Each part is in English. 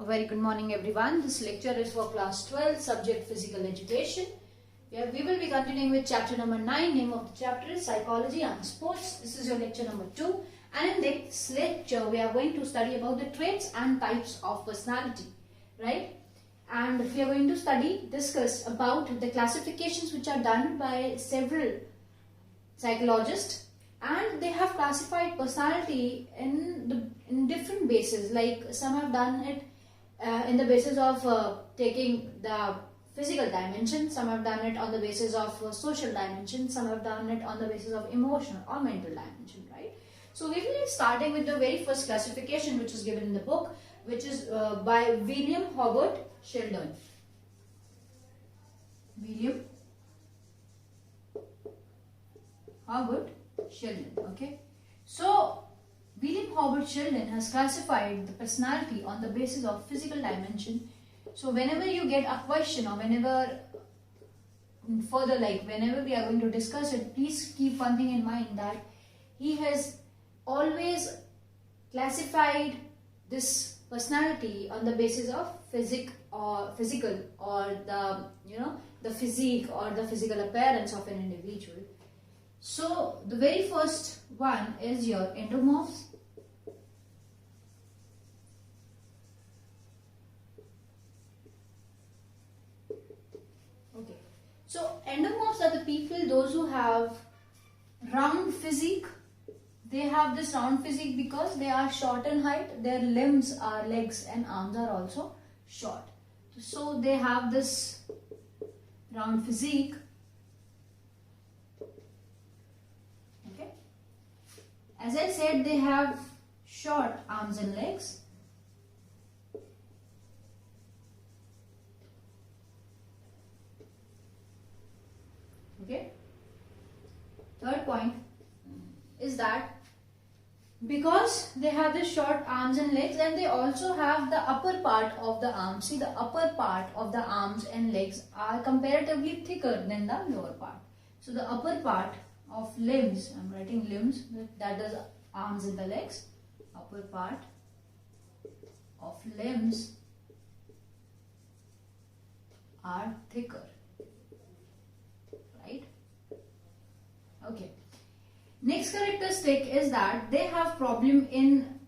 A very good morning everyone. This lecture is for class 12, subject physical education. We will be continuing with chapter number 9. Name of the chapter is Psychology and Sports. This is your lecture number 2. And in this lecture we are going to study about the traits and types of personality. Right? And we are going to discuss about the classifications which are done by several psychologists, and they have classified personality in different bases. Like some have done it in the basis of taking the physical dimension, some have done it on the basis of social dimension, some have done it on the basis of emotional or mental dimension, right? So we will be starting with the very first classification which is given in the book, which is by William Hobart Sheldon. William Hobart Sheldon. Okay, so William Hobart Sheldon has classified the personality on the basis of physical dimension. So whenever you get a question or whenever we are going to discuss it, please keep one thing in mind, that he has always classified this personality on the basis of physical or the physique or the physical appearance of an individual. So the very first one is your endomorphs. Okay, so endomorphs are the people, those who have round physique. They have this round physique because they are short in height. Their limbs, legs and arms are also short. So they have this round physique. As I said, they have short arms and legs. Okay. Third point is that because they have the short arms and legs, and they also have the upper part of the arms. See, the upper part of the arms and legs are comparatively thicker than the lower part. So the upper part of limbs, I'm writing limbs, that is arms and the legs, upper part of limbs are thicker, right? Okay. Next characteristic is that they have problem in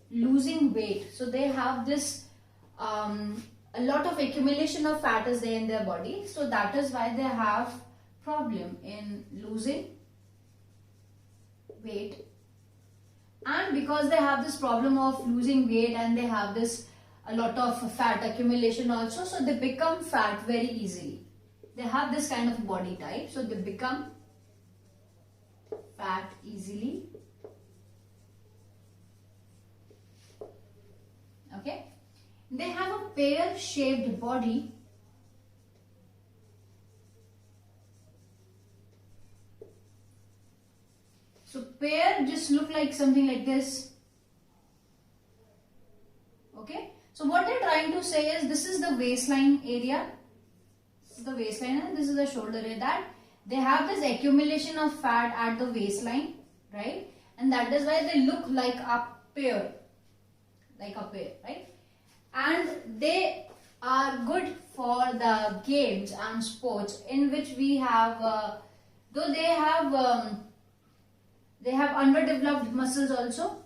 losing weight. So they have this a lot of accumulation of fat is there in their body. So that is why they have problem in losing weight. And because they have this problem of losing weight and they have this a lot of fat accumulation also, so they become fat very easily. They have this kind of body type, so they become fat easily. Okay, they have a pear-shaped body. So pear just look like something like this. Okay. So what they're trying to say is, this is the waistline area. This is the waistline and this is the shoulder area. That they have this accumulation of fat at the waistline, right? And that is why they look like a pear. Right? And they are good for the games and sports in which we have, though they have underdeveloped muscles also.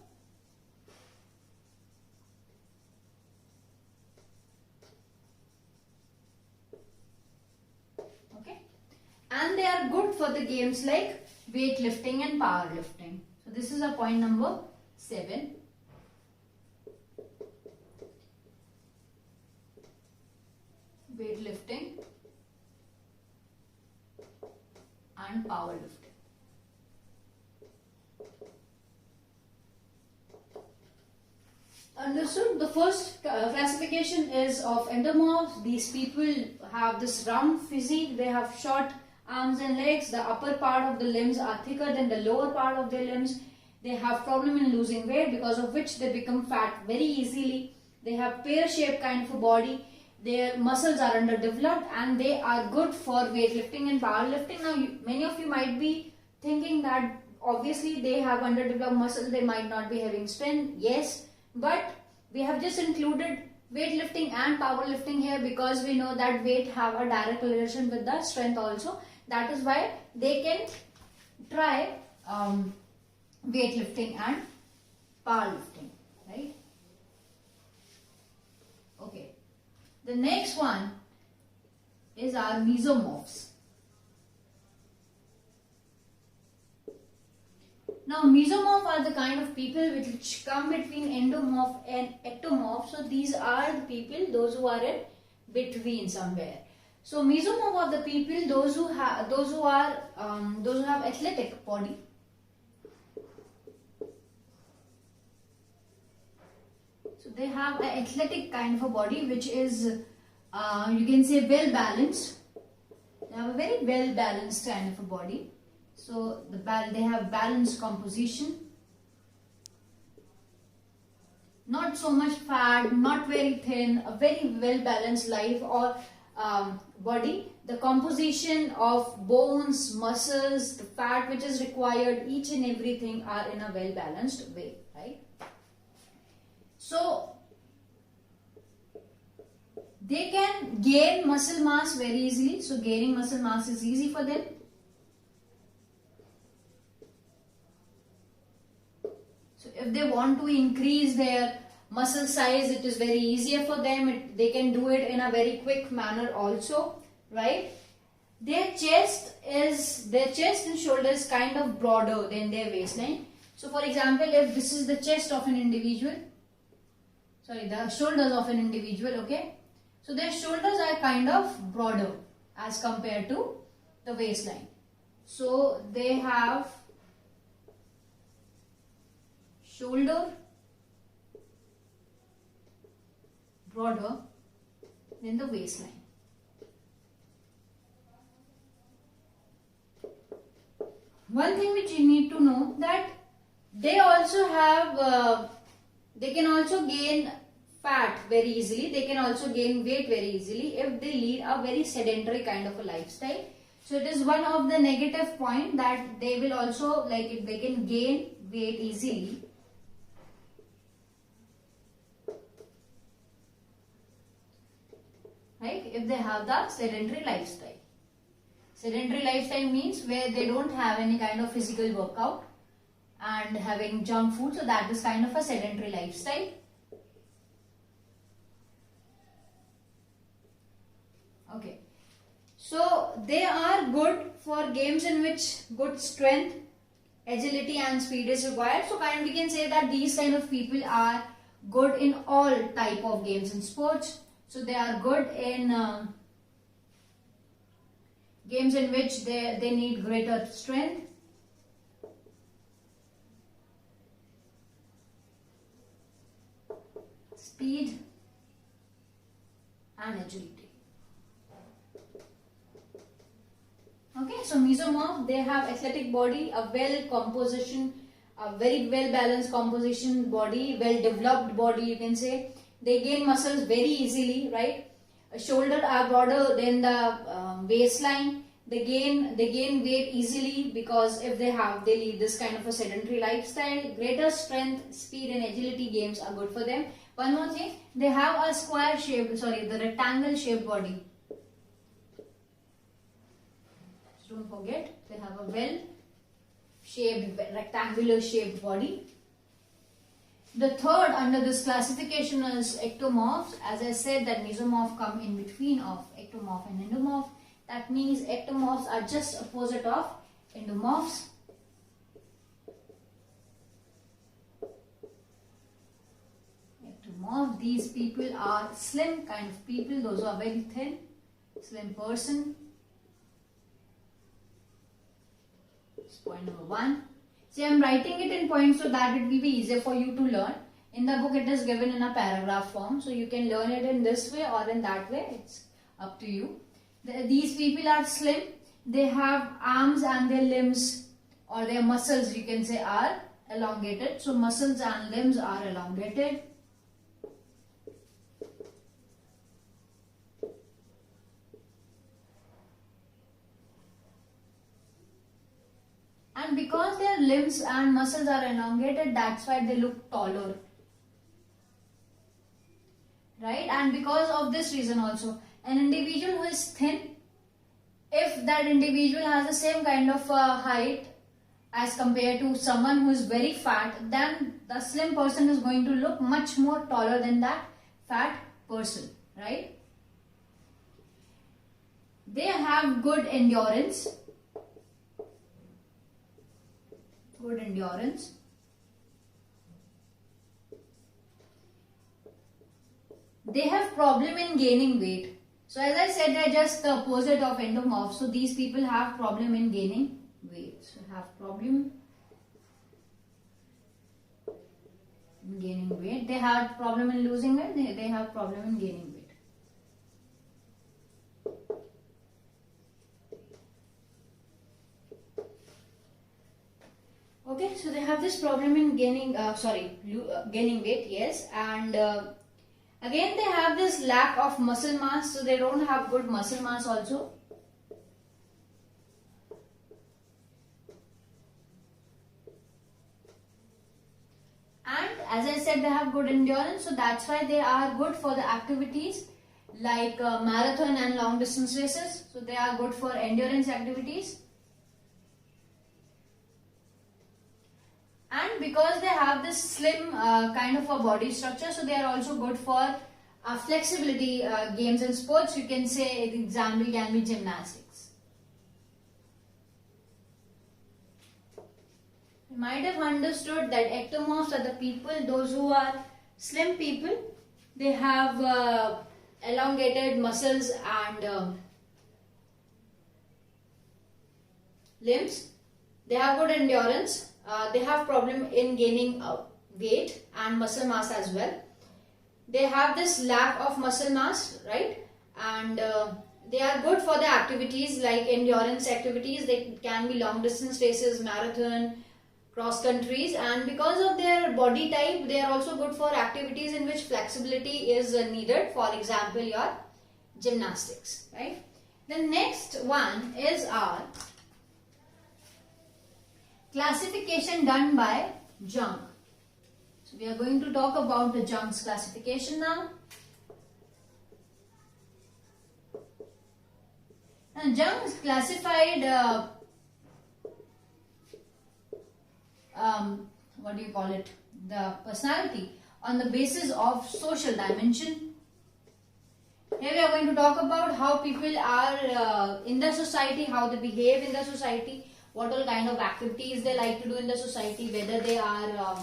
Okay. And they are good for the games like weightlifting and powerlifting. So this is a point number 7. Weightlifting and powerlifting. Understood? The first classification is of endomorphs. These people have this round physique. They have short arms and legs. The upper part of the limbs are thicker than the lower part of their limbs. They have problem in losing weight, because of which they become fat very easily. They have pear-shaped kind of a body. Their muscles are underdeveloped, and they are good for weightlifting and powerlifting. Now, many of you might be thinking that obviously they have underdeveloped muscles, they might not be having strength. Yes, but we have just included weightlifting and powerlifting here, because we know that weight have a direct relation with the strength also. That is why they can try weightlifting and powerlifting, right? Okay. The next one is our mesomorphs. Now, mesomorph are the kind of people which come between endomorph and ectomorph. So, these are the people, those who are in between somewhere. So, mesomorph are the people, those who have athletic body. So, they have an athletic kind of a body, which is, you can say, well balanced. They have a very well balanced kind of a body. So they have balanced composition, not so much fat, not very thin, a very well balanced life or body. The composition of bones, muscles, the fat which is required, each and everything are in a well balanced way, right? So they can gain muscle mass very easily. So gaining muscle mass is easy for them. So if they want to increase their muscle size, it is very easier for them. They can do it in a very quick manner also, right? Their chest and shoulders kind of broader than their waistline. So for example, if this is the chest of an individual, the shoulders of an individual, okay? So their shoulders are kind of broader as compared to the waistline. So they have shoulder broader than the waistline. One thing which you need to know, that they also have, they can also gain fat very easily. They can also gain weight very easily if they lead a very sedentary kind of a lifestyle. So it is one of the negative point, that they will also, like, if they can gain weight easily. Right? If they have the sedentary lifestyle. Sedentary lifestyle means where they don't have any kind of physical workout and having junk food. So that is kind of a sedentary lifestyle. Okay. So they are good for games in which good strength, agility and speed is required. So we can say that these kind of people are good in all type of games and sports. So they are good in games in which they need greater strength, speed and agility. Okay, so mesomorph, they have athletic body, a well composition, a very well balanced composition body, well developed body, you can say. They gain muscles very easily, right? Shoulders are broader than the waistline. They gain weight easily, because if they lead this kind of a sedentary lifestyle. Greater strength, speed and agility games are good for them. One more thing, they have a the rectangle shaped body. So don't forget, they have a well shaped, rectangular shaped body. The third under this classification is ectomorphs. As I said, that mesomorph come in between of ectomorph and endomorph. That means ectomorphs are just opposite of endomorphs. Ectomorph, these people are slim kind of people. Those are very thin, slim person. That's point number 1. See, I am writing it in points so that it will be easier for you to learn. In the book, it is given in a paragraph form. So, you can learn it in this way or in that way. It's up to you. These people are slim. They have arms and their limbs, or their muscles, you can say, are elongated. So, muscles and limbs are elongated. And because their limbs and muscles are elongated, that's why they look taller. right? And because of this reason also, an individual who is thin, if that individual has the same kind of height as compared to someone who is very fat, then the slim person is going to look much more taller than that fat person, right? They have good endurance. Good endurance. They have problem in gaining weight. So as I said, they're just the opposite of endomorph. So these people have problem in gaining weight. So have problem in gaining weight. They have problem in losing weight. They have problem in gaining weight. Okay, so they have this problem in gaining, gaining weight, yes, and again they have this lack of muscle mass, so they don't have good muscle mass also. And as I said, they have good endurance, so that's why they are good for the activities like marathon and long distance races. So they are good for endurance activities. And because they have this slim kind of a body structure, so they are also good for flexibility games and sports. You can say the example can be gymnastics. You might have understood that ectomorphs are the people, those who are slim people. They have elongated muscles and limbs. They have good endurance. They have problem in gaining weight and muscle mass as well. They have this lack of muscle mass, right? And they are good for the activities like endurance activities. They can be long distance races, marathon, cross countries, and because of their body type, they are also good for activities in which flexibility is needed. For example, your gymnastics, right? The next one is our classification done by Jung. So we are going to talk about the Jung's classification now. And Jung classified what do you call it? The personality on the basis of social dimension. Here we are going to talk about how people are in the society, how they behave in the society, what all kind of activities they like to do in the society, whether they are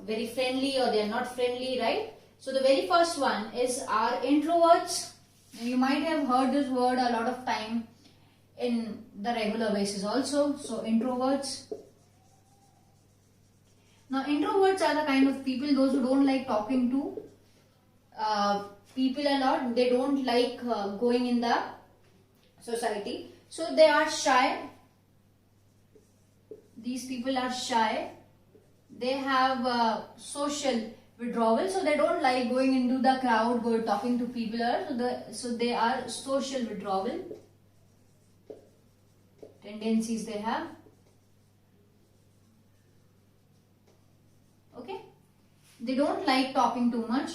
very friendly or they are not friendly, right? So the very first one is our introverts. You might have heard this word a lot of time in the regular basis also. So introverts. Now introverts are the kind of people, those who don't like talking to people a lot. They don't like going in the society. So they are shy. These people are shy. They have social withdrawal, so they don't like going into the crowd, talking to people. So they are social withdrawal tendencies they have. Okay, they don't like talking too much.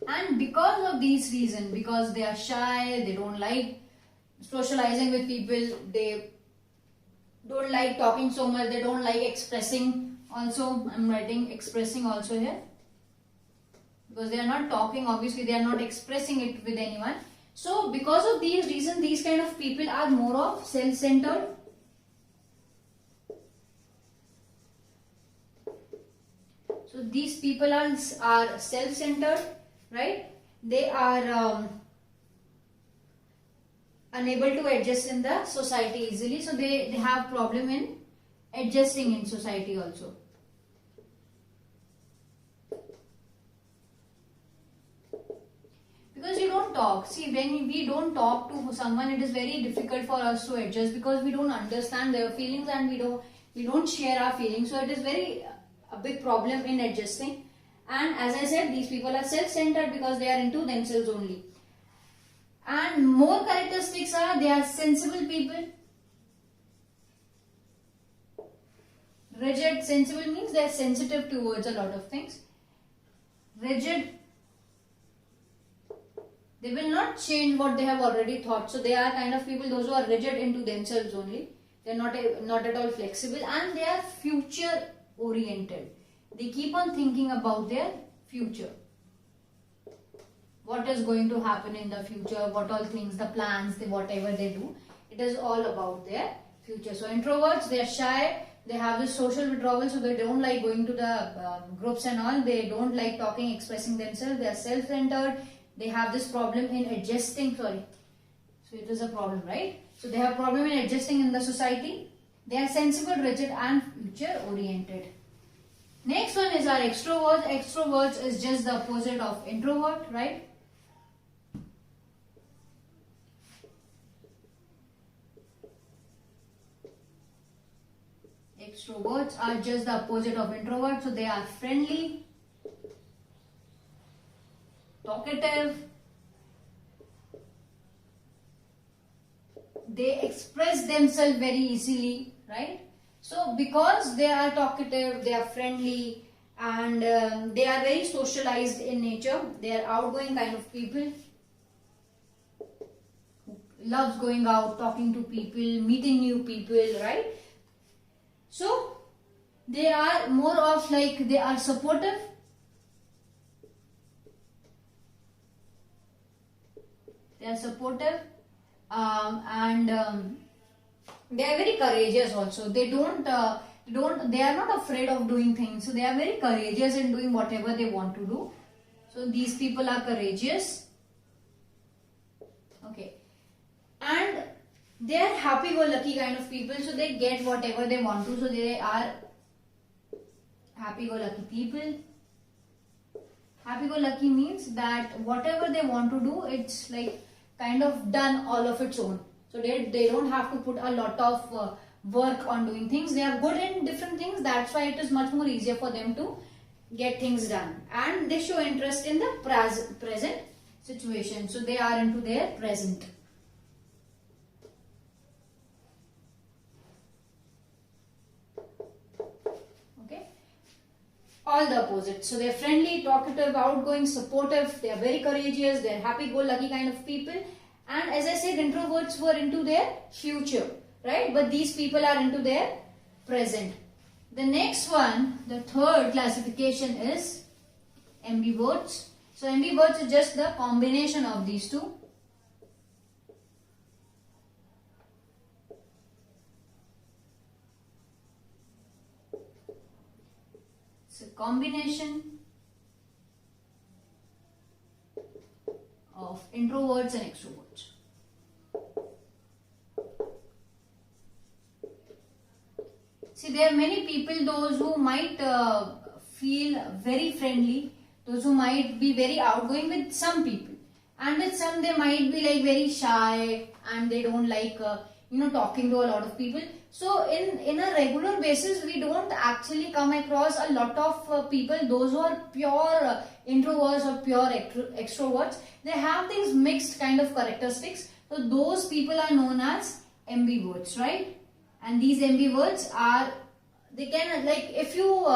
And because of these reasons, because they are shy, they don't like socializing with people, they don't like talking so much, they don't like expressing also. I'm writing expressing also here, because they are not talking, obviously they are not expressing it with anyone. So because of these reasons, these kind of people are more of self-centered. So these people are self-centered, right? They are unable to adjust in the society easily, so they have problem in adjusting in society also. Because you don't talk. See, when we don't talk to someone, it is very difficult for us to adjust, because we don't understand their feelings and we don't share our feelings. So it is a big problem in adjusting. And as I said, these people are self-centered because they are into themselves only. And more characteristics are, they are sensible people. Rigid, sensible means they are sensitive towards a lot of things. Rigid, they will not change what they have already thought. So they are kind of people, those who are rigid into themselves only. They are not at all flexible, and they are future oriented. They keep on thinking about their future. What is going to happen in the future, what all things, the plans, whatever they do. It is all about their future. So introverts, they are shy. They have this social withdrawal, so they don't like going to the groups and all. They don't like talking, expressing themselves. They are self-centered. They have this problem in adjusting, so it is a problem, right? So they have problem in adjusting in the society. They are sensible, rigid and future oriented. Next one is our extroverts. Extroverts is just the opposite of introvert, right? Extroverts are just the opposite of introvert. So they are friendly, talkative, they express themselves very easily, right? So because they are talkative, they are friendly, and they are very socialized in nature. They are outgoing kind of people, loves going out, talking to people, meeting new people, right? So they are more of like, they are supportive, they are supportive, and they are very courageous also. They are not afraid of doing things. So they are very courageous in doing whatever they want to do. So these people are courageous. Okay. And they are happy-go-lucky kind of people. So they get whatever they want to. So they are happy-go-lucky people. Happy-go-lucky means that whatever they want to do, it's like kind of done all of its own. So they don't have to put a lot of work on doing things. They are good in different things. That's why it is much more easier for them to get things done. And they show interest in the present situation. So they are into their present. Okay. All the opposites. So they are friendly, talkative, outgoing, supportive. They are very courageous. They are happy-go-lucky kind of people. And as I said, introverts were into their future, right? But these people are into their present. The next one, the third classification is ambiverts. So ambiverts is just the combination of these two. It's a combination of introverts and extroverts. See, there are many people, those who might feel very friendly, those who might be very outgoing with some people, and with some they might be like very shy and they don't like talking to a lot of people. So in a regular basis, we don't actually come across a lot of people, those who are pure introverts or pure extroverts. They have these mixed kind of characteristics. So those people are known as ambiverts, right? And these ambiverts are, they can, like, if you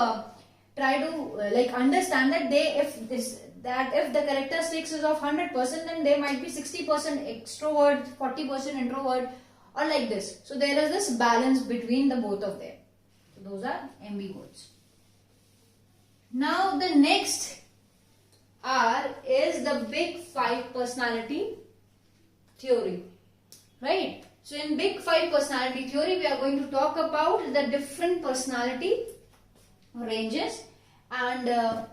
try to like understand that if the characteristics is of 100%, then they might be 60% extrovert, 40% introvert, or like this. So there is this balance between the both of them. So those are ambiverts. Now the next is the Big Five personality theory, right? So in Big Five personality theory, we are going to talk about the different personality ranges, and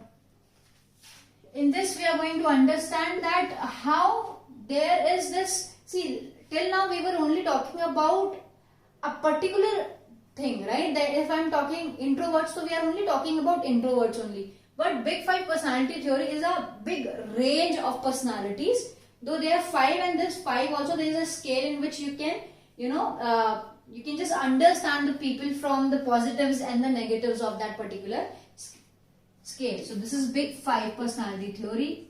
in this we are going to understand that how there is this, see, till now we were only talking about a particular thing, right? That if I am talking introverts, so we are only talking about introverts only. But Big Five personality theory is a big range of personalities. Though there are five, and this five also there is a scale in which you can, you can just understand the people from the positives and the negatives of that particular scale. So this is Big Five personality theory.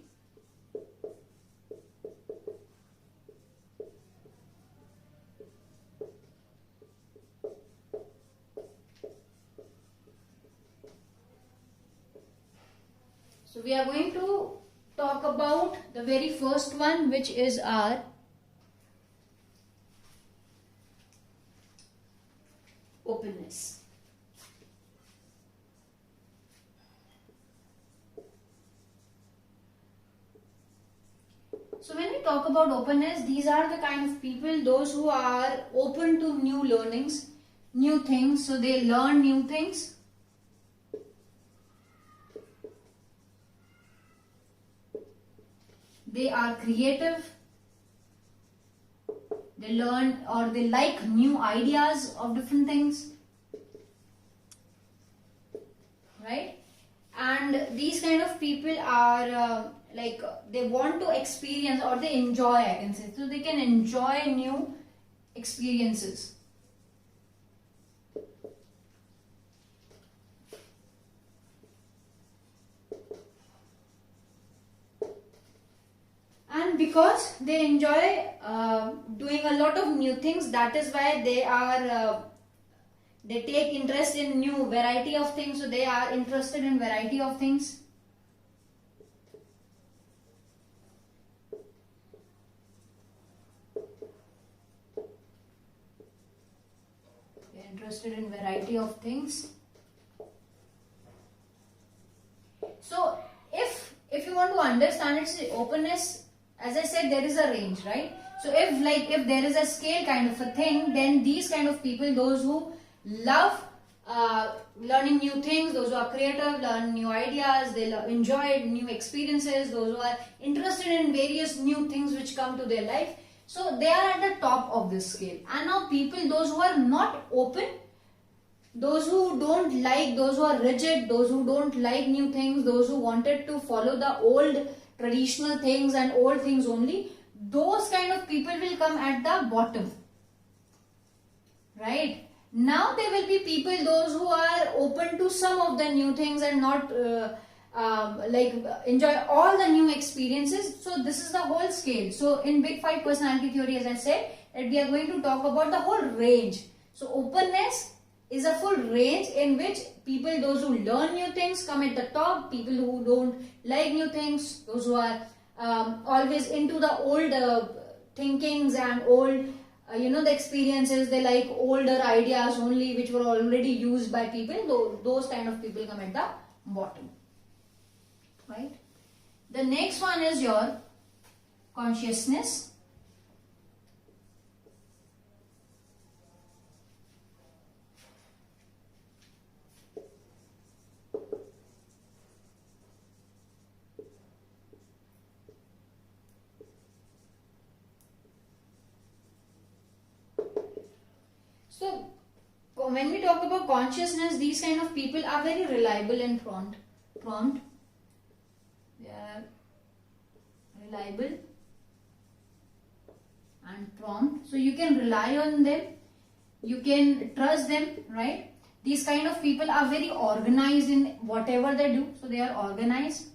So we are going to talk about the very first one, which is our openness. So when we talk about openness, these are the kind of people, those who are open to new learnings, new things, so they learn new things. They are creative. They learn or they like new ideas of different things. Right? And these kind of people are they want to experience, or they enjoy, I can say. So they can enjoy new experiences. And because they enjoy doing a lot of new things, that is why they take interest in new variety of things. So they are interested in variety of things. They're interested in variety of things. So if you want to understand its openness, as I said, there is a range, right? So if there is a scale kind of a thing, then these kind of people, those who love learning new things, those who are creative, learn new ideas, they enjoy new experiences, those who are interested in various new things which come to their life, so they are at the top of this scale. And now people, those who are not open, those who don't like, those who are rigid, those who don't like new things, those who wanted to follow the old traditional things and old things only, those kind of people will come at the bottom. Right? Now there will be people, those who are open to some of the new things and not enjoy all the new experiences. So this is the whole scale. So in Big Five personality theory, as I said, that we are going to talk about the whole range. So openness is a full range in which people, those who learn new things, come at the top. People who don't like new things, those who are always into the old thinkings and old the experiences, they like older ideas only which were already used by people, those kind of people come at the bottom. Right? The next one is your consciousness. So when we talk about consciousness, these kind of people are very reliable and prompt. They are reliable and prompt. So you can rely on them. You can trust them, right? These kind of people are very organized in whatever they do. So they are organized.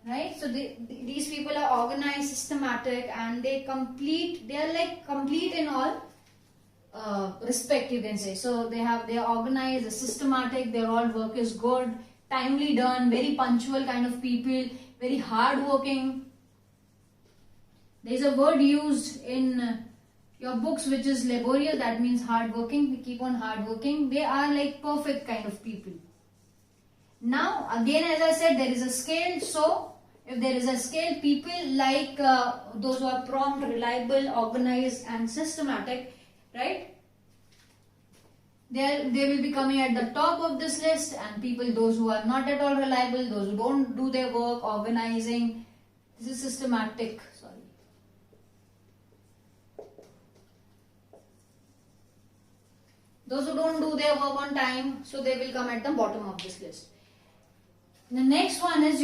Right? So these people are organized, systematic, and they are like complete in all respect, you can say. So they are organized, they're systematic, their all work is good, timely done, very punctual kind of people, very hard working. There is a word used in your books which is laborious, that means hard working. We keep on hard working. They are like perfect kind of people. Now again, as I said, there is a scale. So if there is a scale, people like those who are prompt, reliable, organized and systematic, right? They will be coming at the top of this list, and people, those who are not at all reliable, those who don't do their work, organizing, this is systematic, those who don't do their work on time, so they will come at the bottom of this list. The next one is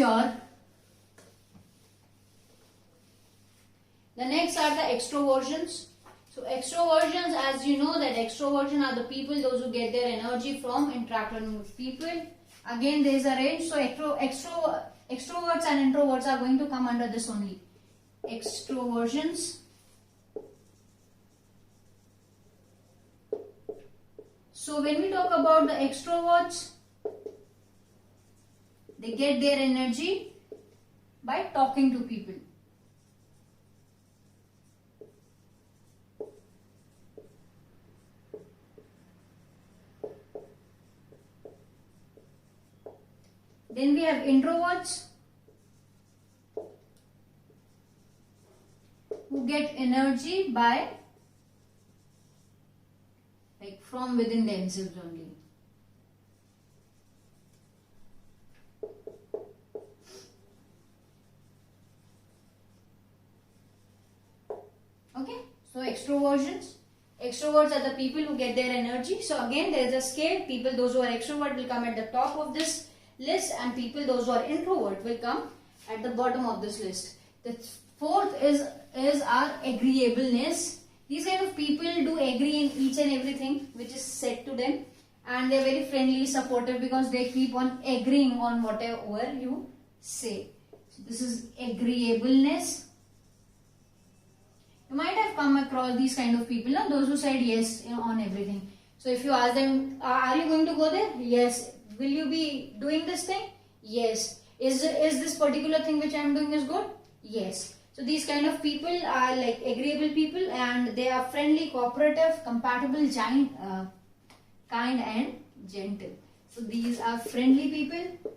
the next are the extroversions. So extroversions, as you know, that extroversion are the people, those who get their energy from interacting with people. Again, there is a range. So extroverts and introverts are going to come under this only. Extroversions. So when we talk about the extroverts, They get their energy by talking to people. Then we have introverts who get energy by from within themselves only. Okay, so extroverts are the people who get their energy. So again there is a scale. People, those who are extrovert will come at the top of this list, and people, those who are introvert, will come at the bottom of this list. The fourth is our agreeableness. These kind of people do agree in each and everything which is said to them, and they are very friendly, supportive, because they keep on agreeing on whatever you say. So this is agreeableness. You might have come across these kind of people, no? Those who said yes on everything. So if you ask them, are you going to go there? Yes. Will you be doing this thing? Yes. Is this particular thing which I am doing is good? Yes. So these kind of people are like agreeable people, and they are friendly, cooperative, compatible, kind and gentle. So these are friendly people.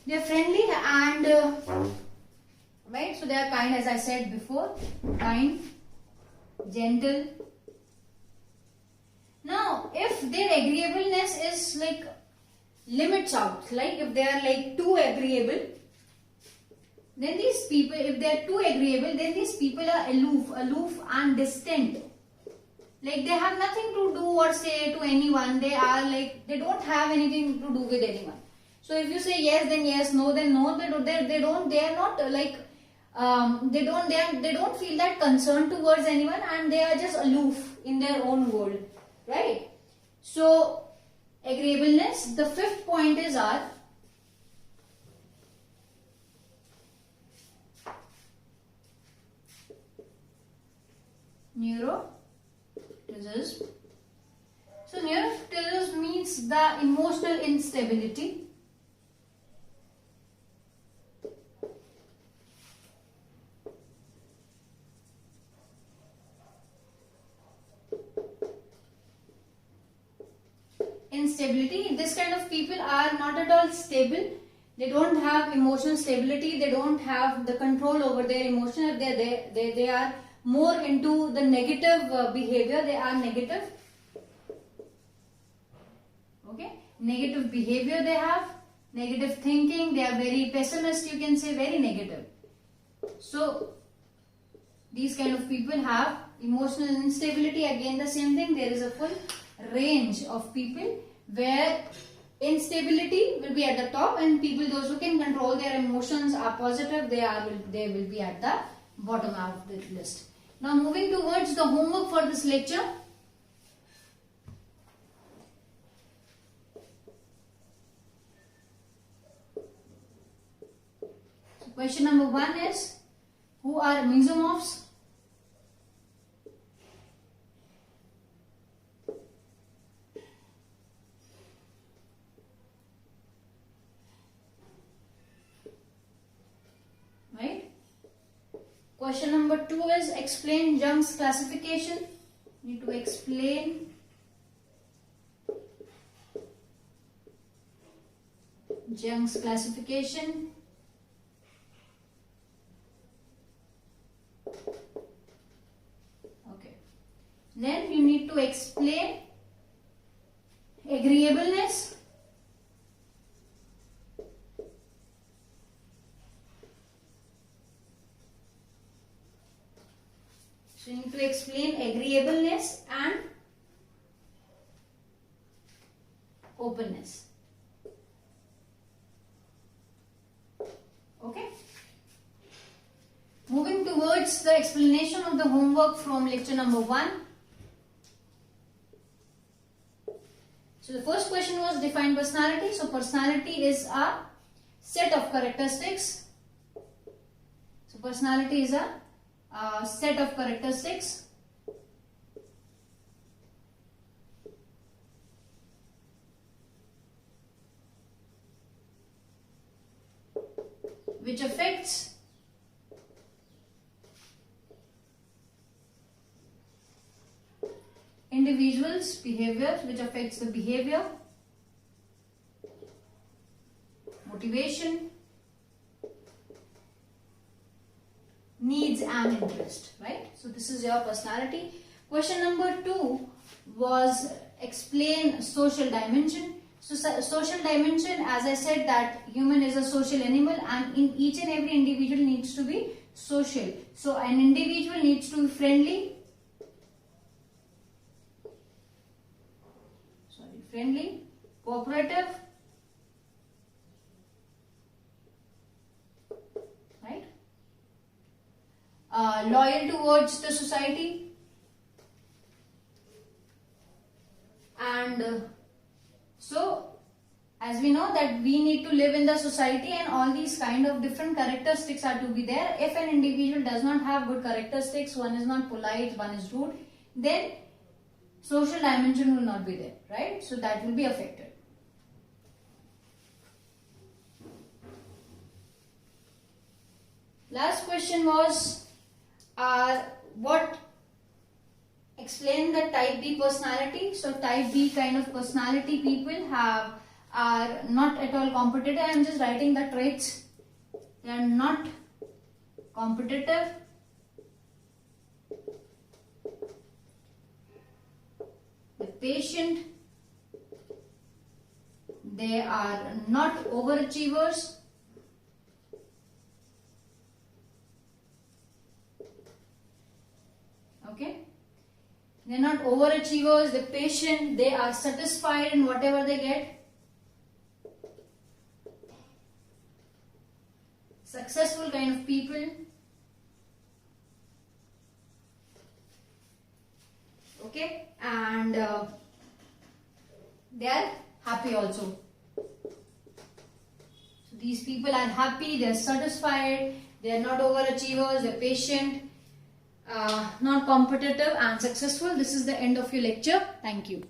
They are friendly and right, so they are kind, as I said before, kind, gentle. Now, if their agreeableness is like limits out, like if they are like too agreeable, then these people, if they are too agreeable, then these people are aloof and distant. Like they have nothing to do or say to anyone. They are like, they don't have anything to do with anyone. So if you say yes, then yes, no, then no. They are not like they don't feel that concern towards anyone, and they are just aloof in their own world, right? So agreeableness. The fifth point is our neuroticism. So neuroticism means the emotional instability. Instability. This kind of people are not at all stable. They don't have emotional stability. They don't have the control over their emotion. They are more into the negative behavior. They are negative. Okay, negative behavior they have, negative thinking. They are very pessimist. You can say very negative. So these kind of people have emotional instability. Again, the same thing. There is a full range of people where instability will be at the top, and people, those who can control their emotions, are positive, they will be at the bottom of the list. Now moving towards the homework for this lecture. So question number 1 is, who are mesomorphs? Question number 2 is, explain Jung's classification. You need to explain Jung's classification. Okay. Then you need to explain agreeableness. So you need to explain agreeableness and openness. Okay. Moving towards the explanation of the homework from lecture number 1. So the first question was, define personality. So personality is a set of characteristics. So personality is a set of characteristics which affects individuals' behavior, which affects the behavior, motivation, needs and interest, right? So this is your personality. Question number 2 was explain social dimension. So social dimension, as I said, that human is a social animal and in each and every individual needs to be social. So an individual needs to be friendly, cooperative, right? Loyal towards the society, and so as we know that we need to live in the society and all these kind of different characteristics are to be there. If an individual does not have good characteristics, one is not polite, one is rude, then social dimension will not be there, right? So that will be affected. Last question was what explain the type B personality. So type B kind of personality people are not at all competitive. I am just writing the traits. They are not competitive, they're patient, they are not overachievers, okay, they're not overachievers, they're patient, they are satisfied in whatever they get, successful kind of people, okay, and they are happy also. So these people are happy, they are satisfied, they are not overachievers, they are patient, not competitive and successful. This is the end of your lecture. Thank you.